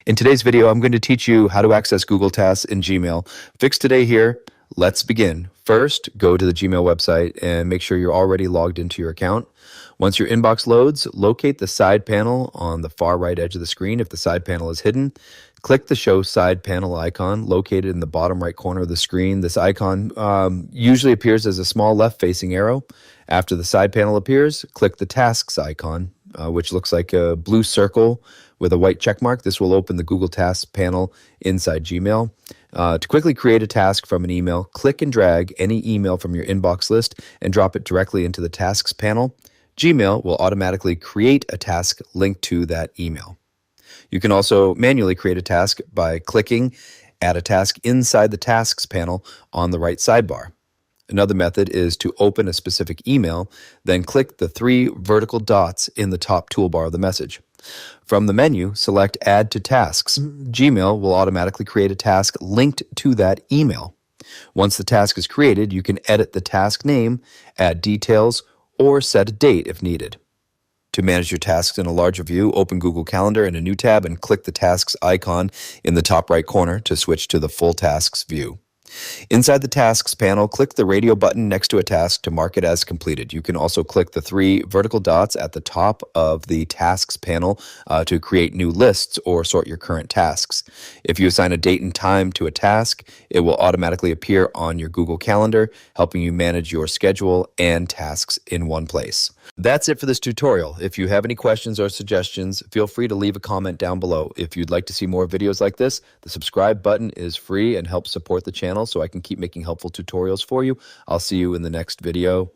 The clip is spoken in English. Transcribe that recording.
In today's video, I'm going to teach you how to access Google Tasks in Gmail. Fix today here. Let's begin. First, go to the Gmail website and make sure you're already logged into your account. Once your inbox loads, locate the side panel on the far right edge of the screen. If the side panel is hidden, click the Show Side Panel icon located in the bottom right corner of the screen. This icon usually appears as a small left-facing arrow. After the side panel appears, click the Tasks icon, which looks like a blue circle with a white check mark. This will open the Google Tasks panel inside Gmail. To quickly create a task from an email, click and drag any email from your inbox list and drop it directly into the Tasks panel. Gmail will automatically create a task linked to that email. You can also manually create a task by clicking Add a Task inside the Tasks panel on the right sidebar. Another method is to open a specific email, then click the 3 vertical dots in the top toolbar of the message. From the menu, select Add to Tasks. Gmail will automatically create a task linked to that email. Once the task is created, you can edit the task name, add details, or set a date if needed. To manage your tasks in a larger view, open Google Calendar in a new tab and click the Tasks icon in the top right corner to switch to the full Tasks view. Inside the Tasks panel, click the radio button next to a task to mark it as completed. You can also click the 3 vertical dots at the top of the Tasks panel to create new lists or sort your current tasks. If you assign a date and time to a task, it will automatically appear on your Google Calendar, helping you manage your schedule and tasks in one place. That's it for this tutorial. If you have any questions or suggestions, feel free to leave a comment down below. If you'd like to see more videos like this, the subscribe button is free and helps support the channel so I can keep making helpful tutorials for you. I'll see you in the next video.